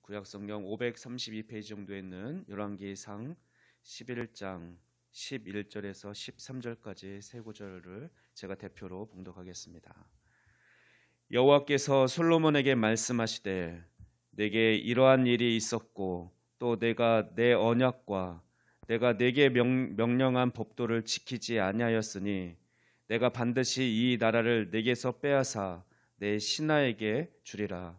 구약성경 532페이지 정도에 있는 열왕기상 11장 11절에서 13절까지 세 구절을 제가 대표로 봉독하겠습니다. 여호와께서 솔로몬에게 말씀하시되 내게 이러한 일이 있었고 또 내가 내 언약과 내가 내게 명령한 법도를 지키지 아니하였으니 내가 반드시 이 나라를 내게서 빼앗아 내 신하에게 주리라.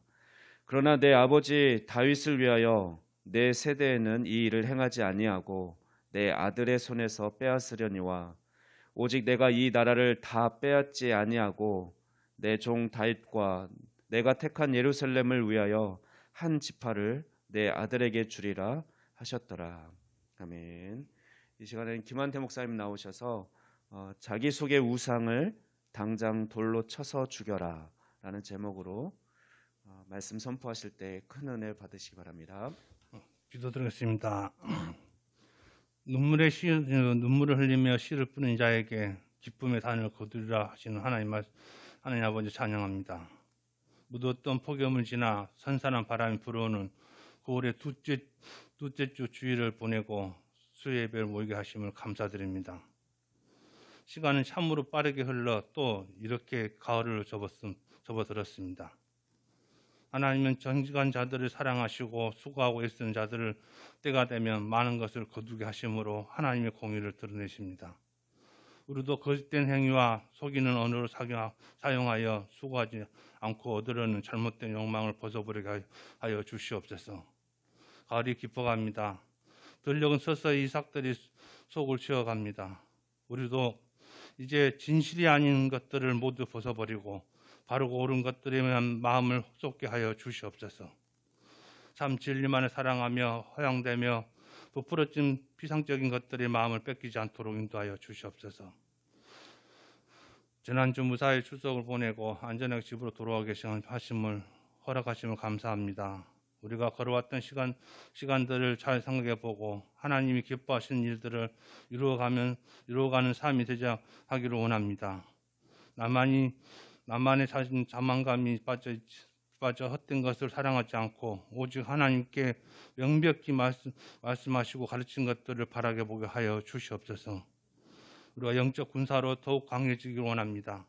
그러나 내 아버지 다윗을 위하여 내 세대에는 이 일을 행하지 아니하고 내 아들의 손에서 빼앗으려니와 오직 내가 이 나라를 다 빼앗지 아니하고 내 종 다윗과 내가 택한 예루살렘을 위하여 한 지파를 내 아들에게 주리라 하셨더라. 아멘. 이 시간에는 김한태 목사님 나오셔서 자기속의 우상을 당장 돌로 쳐서 죽여라 라는 제목으로 말씀 선포하실 때 큰 은혜 받으시기 바랍니다. 기도드리겠습니다. 눈물을 흘리며 씨를 뿌린 자에게 기쁨의 단을 거두리라 하시는 하나님 아버지 찬양합니다. 묻었던 폭염을 지나 선선한 바람이 불어오는 9월의 둘째 주 주일을 보내고 수예배를 모이게 하심을 감사드립니다. 시간은 참으로 빠르게 흘러 또 이렇게 가을을 접어들었습니다. 하나님은 정직한 자들을 사랑하시고 수고하고 애쓰는 자들을 때가 되면 많은 것을 거두게 하심으로 하나님의 공의를 드러내십니다. 우리도 거짓된 행위와 속이는 언어를 사용하여 수고하지 않고 얻으려는 잘못된 욕망을 벗어버리게 하여 주시옵소서. 가을이 깊어갑니다. 들녘은 서서히 이삭들이 속을 채워갑니다. 우리도 이제 진실이 아닌 것들을 모두 벗어버리고 바르고 옳은 것들에만 마음을 쏟게 하여 주시옵소서. 참 진리만을 사랑하며 허양되며 부풀어진 피상적인 것들의 마음을 뺏기지 않도록 인도하여 주시옵소서. 지난주 무사히 출석을 보내고 안전하게 집으로 돌아오게 하심을 허락하심을 감사합니다. 우리가 걸어왔던 시간들을 잘 생각해보고 하나님이 기뻐하시는 일들을 이루어가는 삶이 되자 하기를 원합니다. 나만의 자만감이 빠져 헛된 것을 사랑하지 않고 오직 하나님께 명백히 말씀하시고 가르친 것들을 바라게 보게 하여 주시옵소서. 우리가 영적 군사로 더욱 강해지길 원합니다.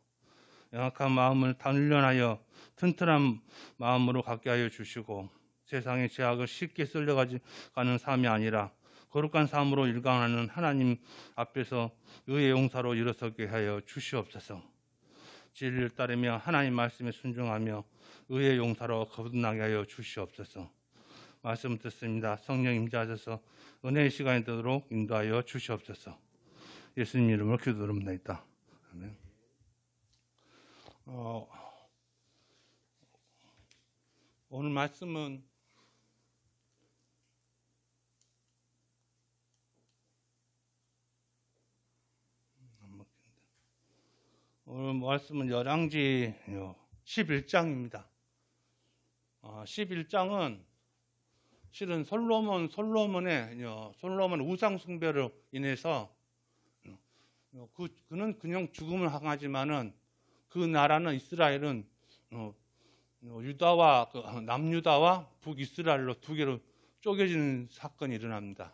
영악한 마음을 단련하여 튼튼한 마음으로 갖게 하여 주시고 세상의 죄악을 쉽게 쓸려가는 삶이 아니라 거룩한 삶으로 일관하는 하나님 앞에서 의의 용사로 일어서게 하여 주시옵소서. 진리를 따르며 하나님 말씀에 순종하며 의의 용사로 거듭나게 하여 주시옵소서. 말씀 듣습니다. 성령 임재하셔서 은혜의 시간이 되도록 인도하여 주시옵소서. 예수님 이름으로 기도드립니다. 아멘. 오늘 말씀은 열왕기 11장입니다. 11장은 실은 솔로몬의 우상 숭배로 인해서 그는 그냥 죽음을 당하지만은 그 나라는 이스라엘은 유다와 남유다와 북이스라엘로 두 개로 쪼개지는 사건이 일어납니다.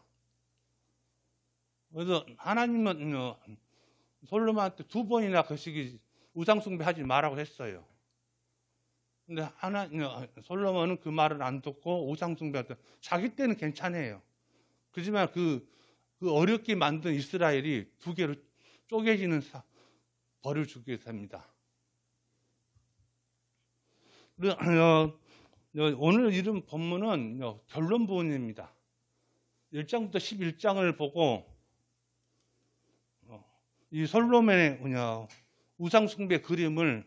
그래서 하나님은 솔로몬한테 두 번이나 그 시기 우상 숭배하지 말라고 했어요. 근데 솔로몬은 그 말을 안 듣고 우상 숭배할 때 자기 때는 괜찮아요. 그렇지만 그 어렵게 만든 이스라엘이 두 개로 쪼개지는 벌을 주게 됩니다. 오늘 이런 본문은 결론 부분입니다. 1장부터 11장을 보고 이 솔로몬의 우상 숭배 그림을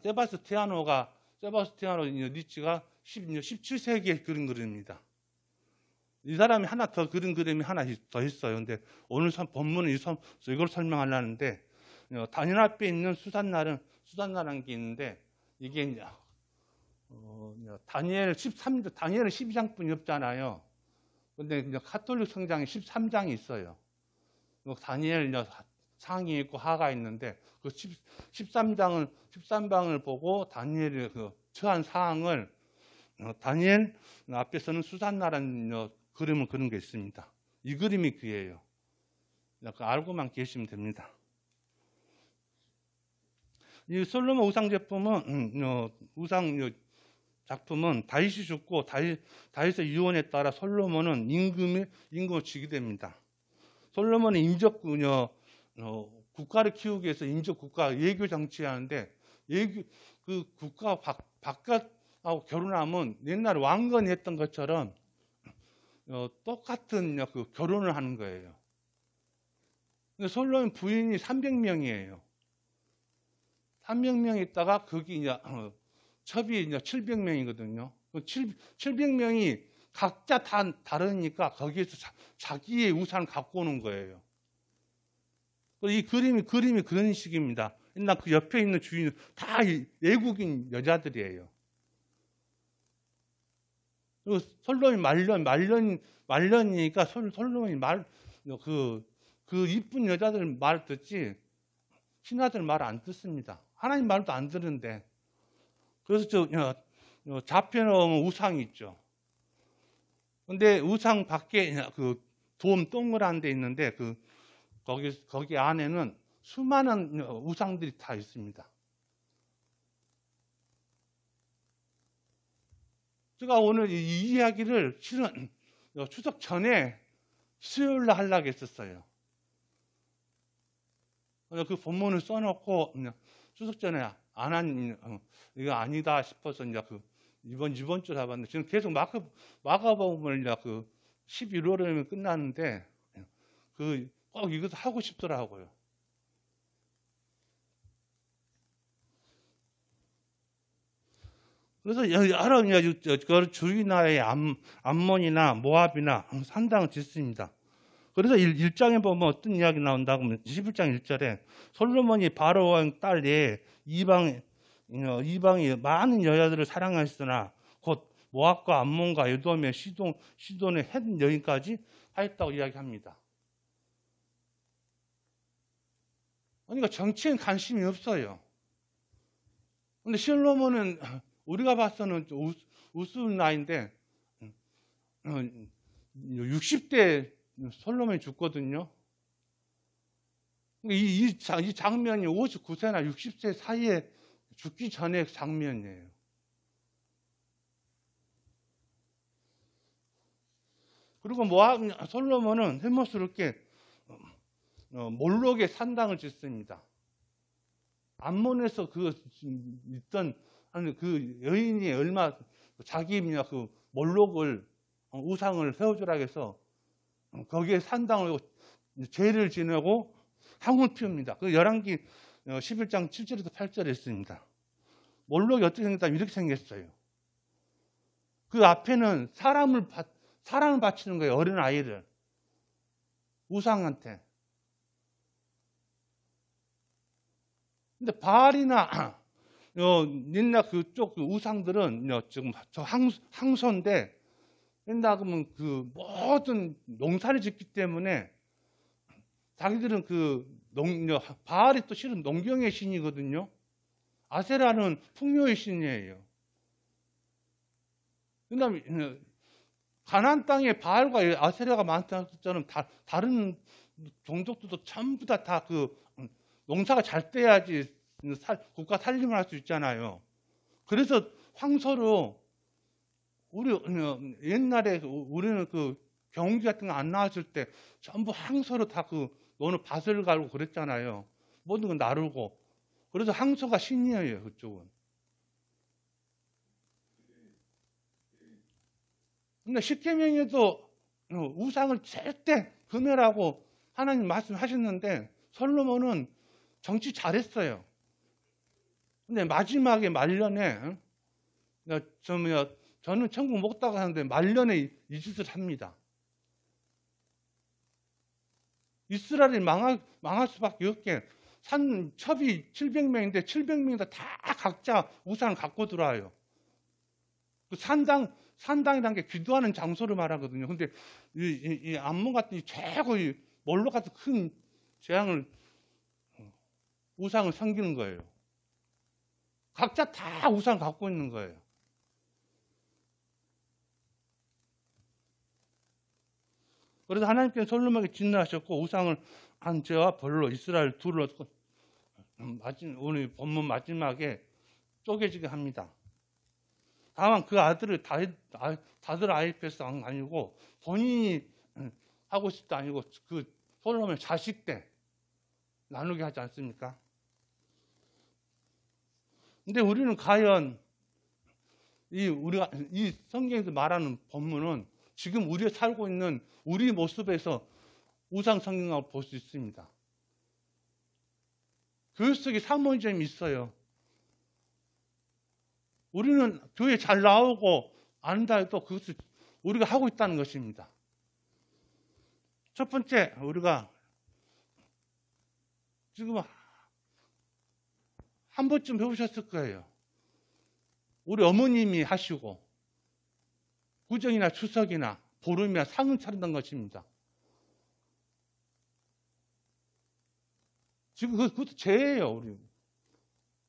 세바스티아노 니츠가 17세기에 그린 그림입니다. 이 사람이 하나 더 그린 그림이 하나 더 있어요. 근데 오늘 본문은 이걸 설명하려는데 단연 앞에 있는 수산나라는 게 있는데 이게 다니엘 12장뿐이 없잖아요. 근데 가톨릭 성장에 13장이 있어요. 다니엘 상이 있고 하가 있는데 그 13장을 보고 다니엘이 처한 사항을 다니엘 앞에서는 수산나라는 그림을 그린 게 있습니다. 이 그림이 그예요. 알고만 계시면 됩니다. 이 솔로몬 우상 제품은 우상 작품은 다윗이 죽고 다윗의 유언에 따라 솔로몬은 임금을 지게 됩니다. 솔로몬은 국가를 키우기 위해서 인적 국가 예교 정치하는데 그 국가 바깥하고 결혼하면 옛날 왕건이 했던 것처럼 똑같은 그 결혼을 하는 거예요. 근데 솔로몬 부인이 300명이에요. 300명 있다가 거기 이제 첩이 이제 700명이거든요. 700명이 각자 다 다르니까 거기에서 자기의 우상을 갖고 오는 거예요. 이 그림이 그런 식입니다. 옛날 그 옆에 있는 주인은 다 외국인 여자들이에요. 그리고 솔로몬이 말년이니까 솔로몬이 그 이쁜 여자들 말 듣지 신하들 말 안 듣습니다. 하나님 말도 안 듣는데. 그래서 잡혀놓은 우상이 있죠. 근데 우상 밖에 그 돔 동그란 데 있는데 거기 안에는 수많은 우상들이 다 있습니다. 제가 오늘 이 이야기를 실은 추석 전에 수요일 날 하려고 했었어요. 그 본문을 써놓고 추석 전에 안 한 이거 아니다 싶어서 이제 이번 주 잡았는데 지금 계속 마가복음을 이제 11월에 끝났는데 꼭 이것도 하고 싶더라고요. 그래서 여러 주위 나라의 암몬이나 모압이나 산당을 짓습니다. 그래서 1장에 보면 어떤 이야기 나온다고 하면 11장 1절에 솔로몬이 바로 왕 딸 외에 이방의 많은 여자들을 사랑하였으나 곧 모압과 암몬과 에돔의 시돈의 헷 여인까지 하였다고 이야기합니다. 그러니까 정치엔 관심이 없어요. 근데 솔로몬은 우리가 봐서는 우스운 나이인데 60대 솔로몬이 죽거든요. 이 장면이 59세나 60세 사이에 죽기 전의 장면이에요. 그리고 솔로몬은 해모스럽게 몰록의 산당을 짓습니다. 암몬에서 있던 그 여인이 얼마 자기 몰록을 우상을 세워주라 해서 거기에 산당을 죄를 지내고 향을 피웁니다. 열왕기 11장 7절에서 8절에 있습니다. 몰록이 어떻게 생겼다 이렇게 생겼어요. 그 앞에는 사람을 바치는 거예요. 어린 아이를 우상한테. 근데 바알이나 옛날 그쪽 우상들은 지금 항소인데 옛날 그러면 모든 농사를 짓기 때문에 자기들은 바알이 또 실은 농경의 신이거든요. 아세라는 풍요의 신이에요. 그다음에 가나안 땅에 바알과 아세라가 많다는 것처럼 다른 종족들도 전부 다 농사가 잘 돼야지 국가 살림을 할 수 있잖아요. 그래서 황소로 옛날에 우리는 경운기 같은 거 안 나왔을 때 전부 황소로 다 너는 밭을 갈고 그랬잖아요. 모든 건 나르고. 그래서 황소가 신이에요, 그쪽은. 근데 십계명에도 우상을 절대 금해라고 하나님 말씀하셨는데 솔로몬은 정치 잘했어요. 근데 마지막에 말년에 저는 천국 못 가는데 말년에 이 짓을 합니다. 이스라엘이 망할 수밖에 없게 첩이 700명인데 700명이 다 각자 우상을 갖고 들어와요. 산당이라는 게 기도하는 장소를 말하거든요. 근데 이 암몬 같은 최고 몰로 같은 큰 재앙을 우상을 섬기는 거예요. 각자 다 우상 갖고 있는 거예요. 그래서 하나님께서 솔로몬에게 진노하셨고 우상을 한 죄와 벌로 이스라엘 둘로 오늘 본문 마지막에 쪼개지게 합니다. 다만 그 아들을 다들 아이패스 아니고 본인이 하고 싶다 아니고 그 솔로몬 자식 때 나누게 하지 않습니까? 근데 우리는 과연 우리가 이 성경에서 말하는 본문은 지금 우리가 살고 있는 우리 모습에서 우상 성경을 볼 수 있습니다. 교회 속에 사모님이 있어요. 우리는 교회 잘 나오고 안다 해도 그것을 우리가 하고 있다는 것입니다. 첫 번째, 우리가 지금 한 번쯤 해보셨을 거예요. 우리 어머님이 하시고 구정이나 추석이나 보름이나 상을 차리던 것입니다. 지금 그것도 죄예요. 우리.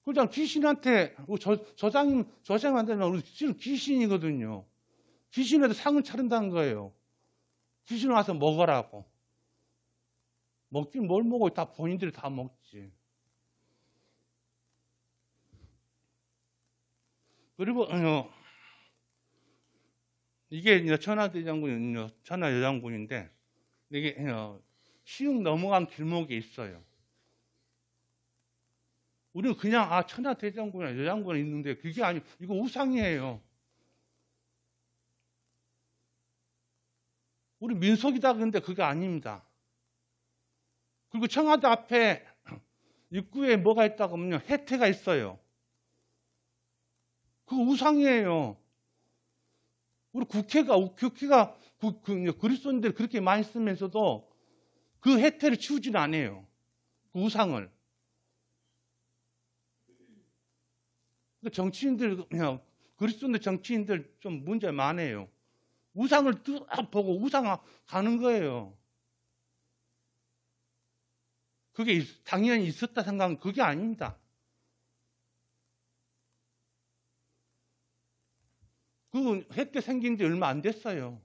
그냥 귀신한테 저장한다면 우리 귀신이거든요. 귀신한테 상을 차린다는 거예요. 귀신 와서 먹으라고. 먹긴 뭘 먹어? 다 본인들이 다 먹지. 그리고 이게 이제 천하여장군인데 이게 시흥 넘어간 길목에 있어요. 우리는 그냥 천하대장군이나 여장군이 있는데 그게 아니고 이거 우상이에요. 우리 민속이다 그런데 그게 아닙니다. 그리고 청와대 앞에 입구에 뭐가 있다고 하면 해태가 있어요. 그거 우상이에요. 우리 국회가 그리스도인들 그렇게 많이 쓰면서도 그 해태를 치우지는 않아요. 그 우상을. 정치인들, 그리스도인들 정치인들 좀 문제 많아요. 우상을 쭉 보고 우상 가는 거예요. 그게 당연히 있었다 생각하면 그게 아닙니다. 그 혜택 생긴 지 얼마 안 됐어요.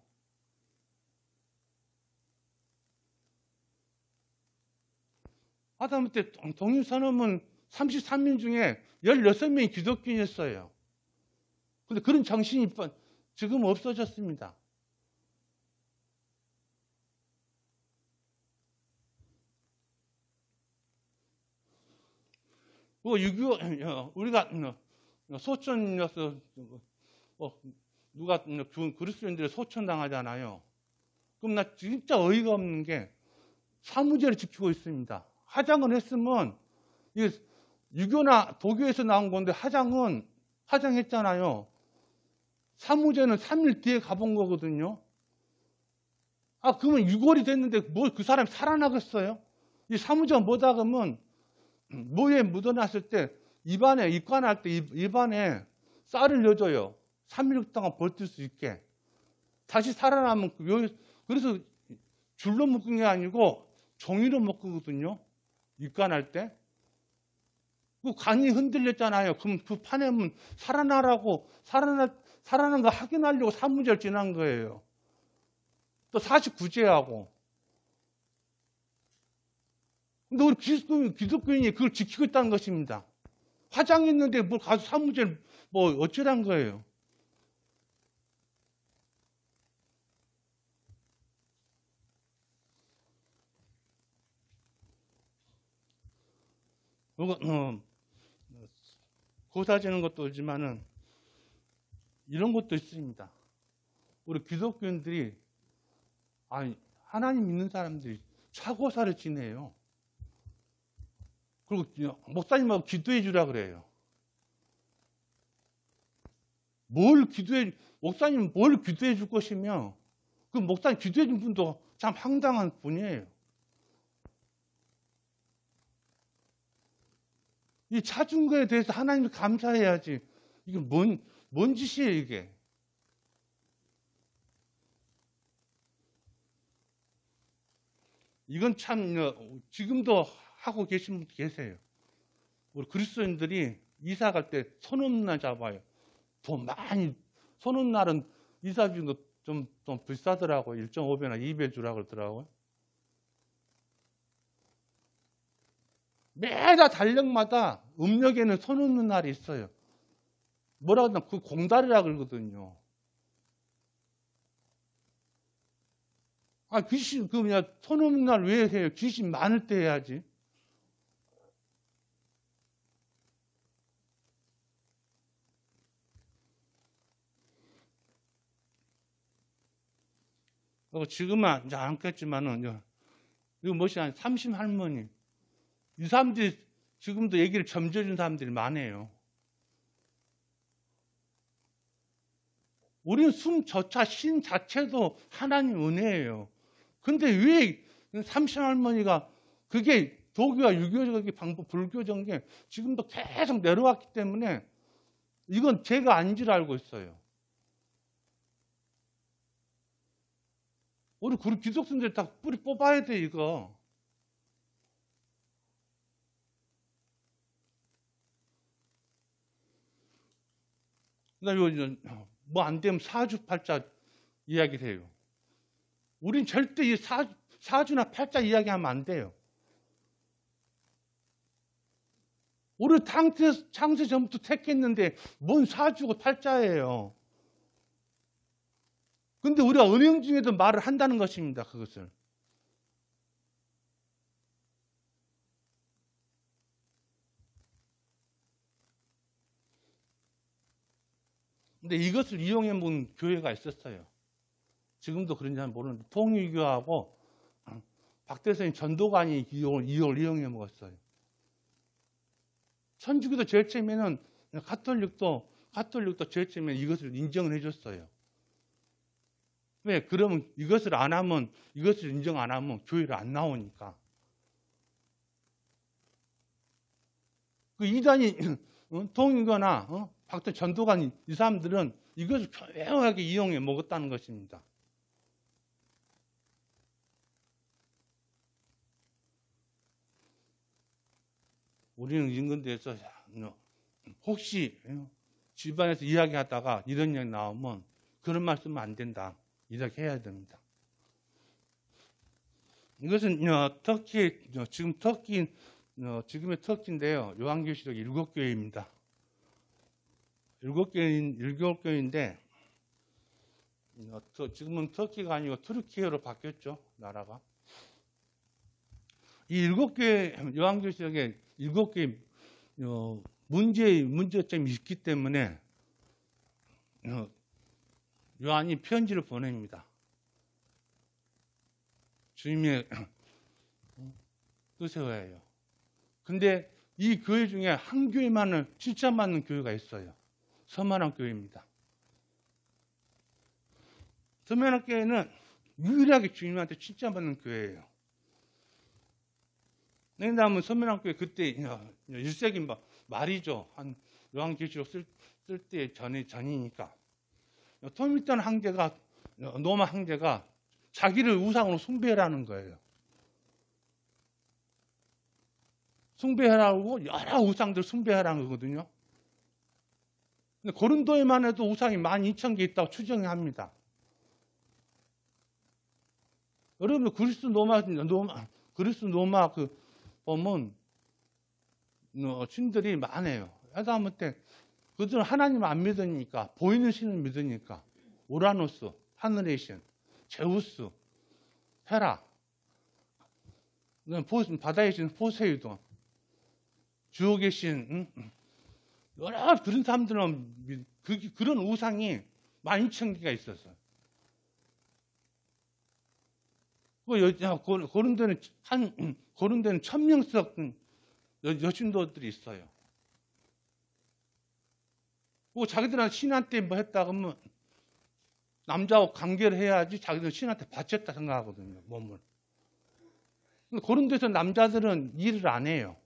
하다못해 동일선언문 33명 중에 16명이 기독교인이었어요. 근데 그런 정신이 지금 없어졌습니다. 우리가 소천이어서 누가 그리스도인들이 소천당하잖아요. 그럼 나 진짜 어이가 없는 게 사무제를 지키고 있습니다. 화장을 했으면 유교나 도교에서 나온 건데 화장했잖아요. 사무제는 3일 뒤에 가본 거거든요. 그러면 6월이 됐는데 뭐 그 사람이 살아나겠어요? 이 사무제가 뭐다 그러면 뭐에 묻어놨을 때 입관할 때 입안에 쌀을 넣어줘요. 3일 동안 버틸 수 있게. 다시 살아나면 그래서 줄로 묶은 게 아니고 종이로 묶거든요. 입관할 때. 그 간이 흔들렸잖아요. 그럼 그 파내면 살아나라고 살아난 거 확인하려고 사무제를 지난 거예요. 또 49제하고. 근데 우리 기독교인이 그걸 지키고 있다는 것입니다. 화장했는데 뭘 가서 사무제를 뭐 어쩌란 거예요. 고사지는 것도 있지만은 이런 것도 있습니다. 우리 기독교인들이 하나님 믿는 사람들이 차고사를 지내요. 그리고 목사님하고 기도해 주라 그래요. 목사님 뭘 기도해 줄 것이며 그 목사님 기도해 준 분도 참 황당한 분이에요. 이 찾은 거에 대해서 하나님을 감사해야지. 이게 뭔 짓이에요, 이게. 이건 참 지금도 하고 계신 분 계세요. 우리 그리스도인들이 이사 갈 때 손 없는 날 잡아요. 돈 많이 손 없는 날은 이사 비용도 좀 비싸더라고. 1.5배나 2배 주라고 그러더라고요. 매달 달력마다 음력에는 손 없는 날이 있어요. 뭐라 그러나 그 공달이라 그러거든요. 아, 귀신, 손 없는 날 왜 해요? 귀신 많을 때 해야지. 지금은 이제 않겠지만은, 이거 뭐지, 한 30 할머니. 이 사람들이 지금도 얘기를 점져준 사람들이 많아요. 우리는 숨조차 신 자체도 하나님 은혜예요. 근데 왜 30 할머니가 그게 도교와 유교적인 방법, 불교적인 게 지금도 계속 내려왔기 때문에 이건 제가 아닌 줄 알고 있어요. 우리 기독徒들 다 뿌리 뽑아야 돼, 이거. 뭐 안 되면 사주팔자 이야기를 해요. 우린 절대 이 사주나 팔자 이야기하면 안 돼요. 우리 창세 전부터 택했는데 뭔 사주고 팔자예요. 근데 우리가 은행 중에도 말을 한다는 것입니다. 그것을. 근데 이것을 이용해 본 교회가 있었어요. 지금도 그런지 모르는데 통일교하고 박대선이 전도관이 이걸 이용해 먹었어요. 천주교도 제일 처음에는 가톨릭도 제일 처음에 이것을 인정을 해줬어요. 왜? 그러면 이것을 인정 안 하면 교회를 안 나오니까. 그 이단이 통일교나 박대 전도관 이 사람들은 이것을 교묘하게 이용해 먹었다는 것입니다. 우리는 인근대에서 혹시 집안에서 이야기하다가 이런 이야기 나오면 그런 말 쓰면 안 된다. 이렇게 해야 됩니다. 이것은 지금의 터키인데요. 요한계시록 7교회입니다. 7교회인데 지금은 터키가 아니고 투르키예로 바뀌었죠. 나라가. 이 7교회 요한계시록에 7개의 문제점이 있기 때문에 요한이 편지를 보냅니다. 주님의 뜻에 의하여. 근데 이 교회 중에 한 교회만은 진짜 맞는 교회가 있어요. 서만한 교회입니다. 서만한 교회는 유일하게 주님한테 진짜 맞는 교회예요. 왜냐하면 서면학교에 그때 1세기 말이죠. 한 요한계시록 쓸 때 전이니까. 토미탄 노마 황제가 자기를 우상으로 숭배하라는 거예요. 숭배하라고 여러 우상들 숭배하라는 거거든요. 근데 고린도에만 해도 우상이 12,000개 있다고 추정합니다. 여러분 그리스 로마 보면 신들이 많아요. 하다못해 그들은 하나님을 안 믿으니까 보이는 신을 믿으니까 우라노스, 하늘의 신, 제우스, 헤라, 바다의 신 포세이돈, 지옥의 신, 여러 그런 사람들은 그런 우상이 12,000개가 있었어요. 고린도에는 1,000명씩 여신도들이 있어요. 자기들은 신한테 뭐 했다 그러면 남자하고 관계를 해야지 자기들은 신한테 바쳤다 생각하거든요. 몸을. 고린도에서 남자들은 일을 안 해요.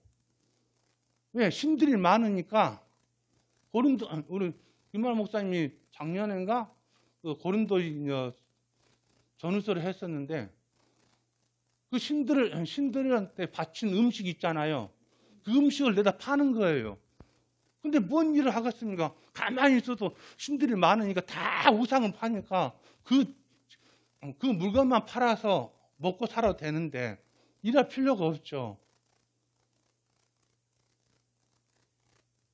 왜? 신들이 많으니까. 우리 김만호 목사님이 작년인가 고린도 전후서를 했었는데 그 신들한테 바친 음식 있잖아요. 그 음식을 내다 파는 거예요. 근데 뭔 일을 하겠습니까? 가만히 있어도 신들이 많으니까 다 우상을 파니까 그 물건만 팔아서 먹고 살아도 되는데 일할 필요가 없죠.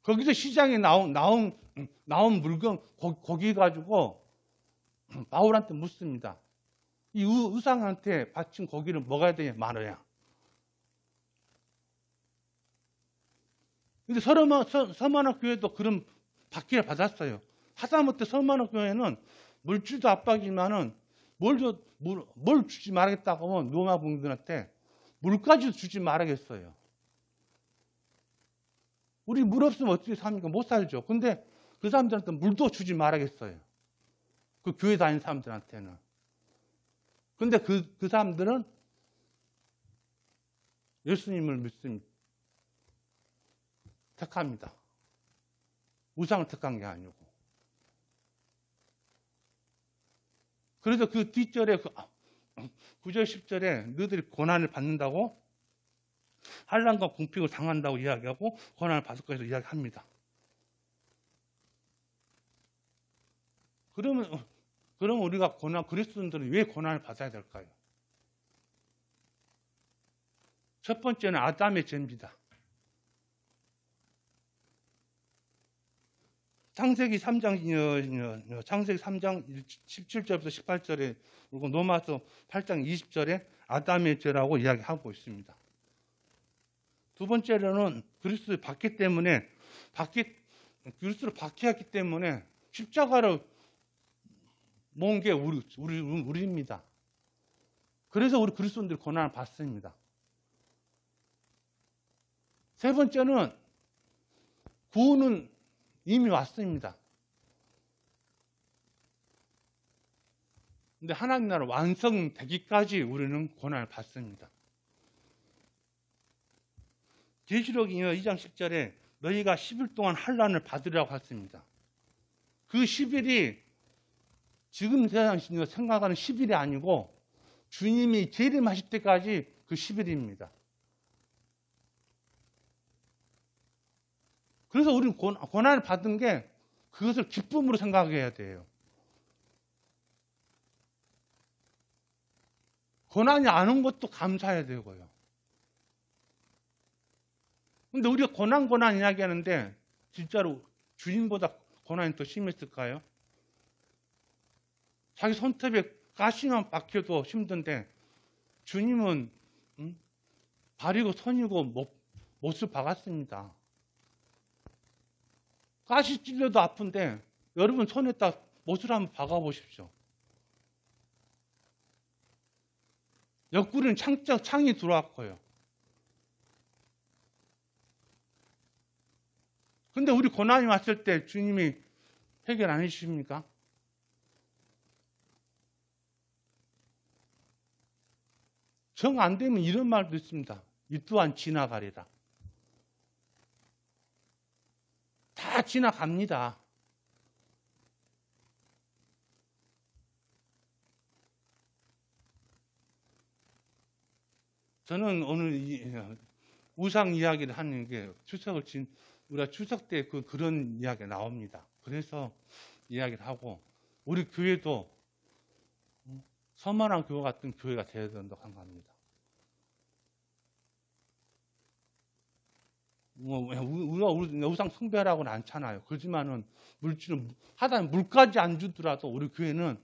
거기서 시장에 나온 물건 고기 가지고 바울한테 묻습니다. 이 우상한테 바친 고기를 먹어야 되냐 말아야. 근데 서만화 교회도 그런 받기를 받았어요. 하다못해 서만화 교회는 물질도 압박이지만은 뭘 주지 말겠다고 하면 로마 군인들한테 물까지도 주지 말아야겠어요. 우리 물 없으면 어떻게 삽니까? 못 살죠. 근데 그 사람들한테 물도 주지 말아야겠어요. 그 교회 다니는 사람들한테는. 근데 그 사람들은 예수님을 믿습니다. 택합니다. 우상을 택한 게 아니고. 그래서 그 뒷절에 9절 10절에 너희들이 고난을 받는다고 환난과 궁핍을 당한다고 이야기하고 고난을 받을 것이라고 이야기합니다. 그러면 우리가 그리스도인들은 왜 고난을 받아야 될까요? 첫 번째는 아담의 죄입니다. 창세기 3장 17절부터 18절에 그리고 로마서 8장 20절에 아담의 죄라고 이야기하고 있습니다. 두 번째로는 그리스도를 받기 때문에 그리스도를 박해했기 때문에 십자가를 모은 게 우리입니다. 그래서 우리 그리스도인들이 고난을 받습니다. 세 번째는 구원은 이미 왔습니다. 근데 하나님 나라 완성되기까지 우리는 고난을 받습니다. 계시록 2장 10절에 너희가 10일 동안 환난을 받으라고 했습니다. 그 10일이 지금 세상에서 생각하는 10일이 아니고 주님이 재림하실 때까지 그 10일입니다. 그래서 우리는 고난을 받은 게 그것을 기쁨으로 생각해야 돼요. 고난이 안 온 것도 감사해야 되고요. 근데 우리가 고난 이야기하는데 진짜로 주님보다 고난이 더 심했을까요? 자기 손톱에 가시만 박혀도 힘든데 주님은 발이고 손이고 못을 박았습니다. 가시 찔려도 아픈데 여러분 손에다 못을 한번 박아보십시오. 옆구리는 창이 들어왔고요. 근데 우리 고난이 왔을 때 주님이 해결 안 해주십니까? 정 안 되면 이런 말도 있습니다. 이 또한 지나가리라. 다 지나갑니다. 저는 오늘 우상 이야기를 하는 게 우리가 추석 때 그런 이야기가 나옵니다. 그래서 이야기를 하고 우리 교회도 서만한 교회 같은 교회가 되어야 된다고 생각합니다. 우리가 우상 숭배하라고는 않잖아요. 그렇지만은 물질은 하다 물까지 안 주더라도 우리 교회는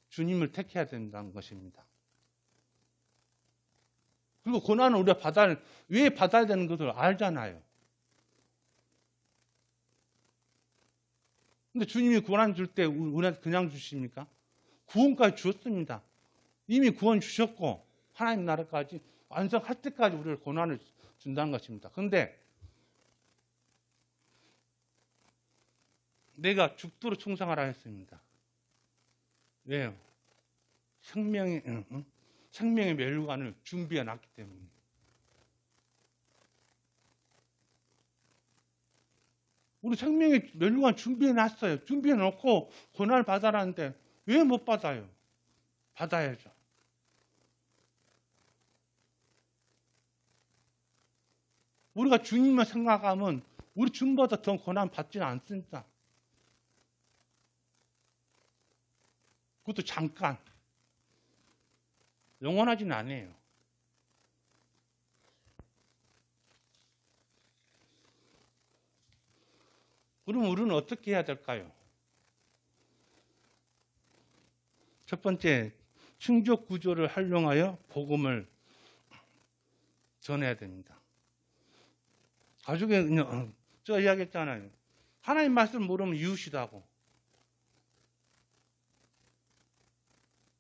주님을 택해야 된다는 것입니다. 그리고 고난을 우리가 왜 받아야 되는 것을 알잖아요. 근데 주님이 고난 줄 때 우리한테 그냥 주십니까? 구원까지 주었습니다. 이미 구원 주셨고 하나님 나라까지 완성할 때까지 우리를 고난을 준다는 것입니다. 그런데 내가 죽도록 충성하라 했습니다. 왜요? 생명의 멸류관을 준비해 놨기 때문에. 우리 생명의 멸류관 준비해 놨어요. 준비해 놓고 고난을 받아라는데 왜 못 받아요? 받아야죠. 우리가 주님만 생각하면 우리 주님보다 더 고난 받지는 않습니다. 그것도 잠깐. 영원하지는 않아요. 그럼 우리는 어떻게 해야 될까요? 첫 번째, 충족 구조를 활용하여 복음을 전해야 됩니다. 가족에 제가 이야기했잖아요. 하나님 말씀을 모르면 이웃이라고.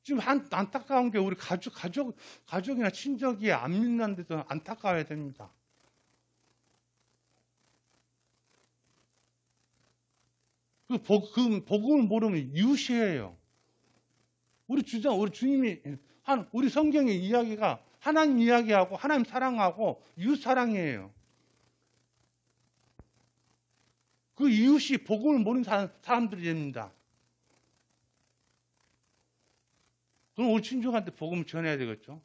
지금 안타까운 게 우리 가족이나 친족이 안 믿는데도 안타까워야 됩니다. 그 복음을 모르면 이웃이에요. 우리 주님이 우리 성경의 이야기가 하나님 이야기하고 하나님 사랑하고 이웃 사랑이에요. 그 이웃이 복음을 모르는 사람들이 됩니다. 그럼 우리 친족한테 복음을 전해야 되겠죠.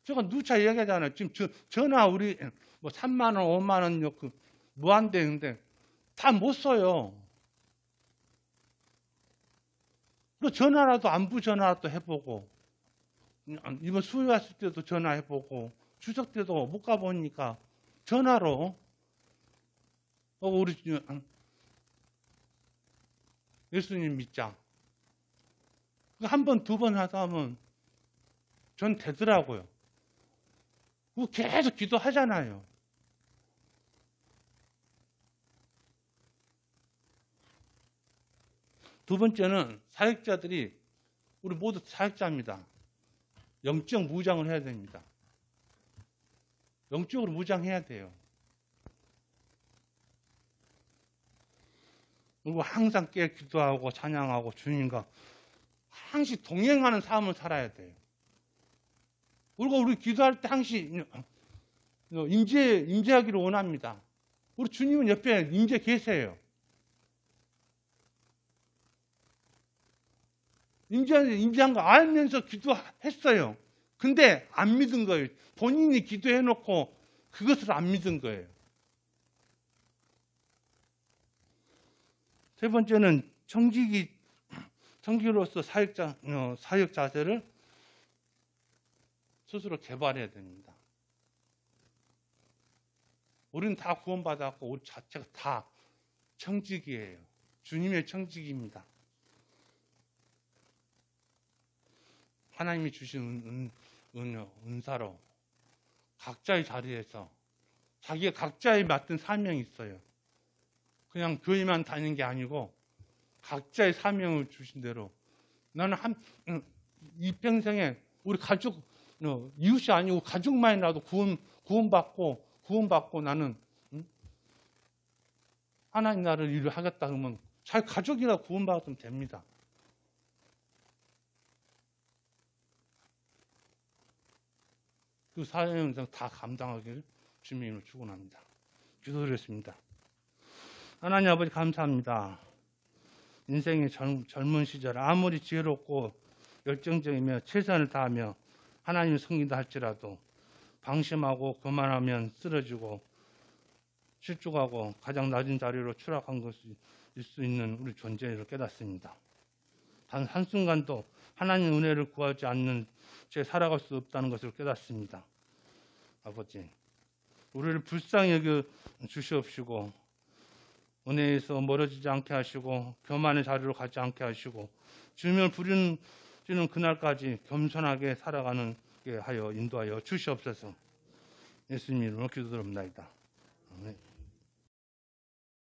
제가 누차 이야기하잖아요. 지금 전화 우리 뭐 3만 원, 5만 원 무한대인데 다 못 써요. 그리고 전화라도 안부 전화라도 해보고 이번 수요 왔을 때도 전화해보고 추석 때도 못 가보니까 전화로 우리 예수님 믿자. 한 번, 두 번 하다 하면 전 되더라고요. 계속 기도하잖아요. 두 번째는 사역자들이 우리 모두 사역자입니다. 영적 무장을 해야 됩니다. 영적으로 무장해야 돼요. 그리고 항상 깨 기도하고 찬양하고 주님과 항상 동행하는 삶을 살아야 돼요. 그리고 우리 기도할 때 항상 임재하기를 원합니다. 우리 주님은 옆에 임재 계세요. 임재한 거 알면서 기도했어요. 근데 안 믿은 거예요. 본인이 기도해놓고 그것을 안 믿은 거예요. 세 번째는 청지기로서 사역 자세를 스스로 개발해야 됩니다. 우리는 다 구원받았고 우리 자체가 다 청지기예요. 주님의 청지기입니다. 하나님이 주신 은사로 각자의 자리에서 자기가 각자에 맡은 사명이 있어요. 그냥 교회만 다니는 게 아니고 각자의 사명을 주신 대로 나는 이 평생에 우리 가족 이웃이 아니고 가족만이라도 구원받고 나는 하나님 나라를 일을 하겠다 그러면 자기 가족이라 구원받으면 됩니다. 그 사명을 다 감당하기를 주님으로 축원합니다. 기도드렸습니다. 하나님 아버지 감사합니다. 인생의 젊은 시절 아무리 지혜롭고 열정적이며 최선을 다하며 하나님을 섬긴다 할지라도 방심하고 교만하면 쓰러지고 실족하고 가장 낮은 자리로 추락한 것일 수 있는 우리 존재를 깨닫습니다. 단 한순간도 하나님의 은혜를 구하지 않는 채 살아갈 수 없다는 것을 깨닫습니다. 아버지, 우리를 불쌍히 여겨 주시옵시고 은혜에서 멀어지지 않게 하시고 교만의 자리로 가지 않게 하시고 주님을 부르는 그날까지 겸손하게 살아가는 게 하여 인도하여 주시옵소서. 예수님 이름으로 기도드립니다. 아멘.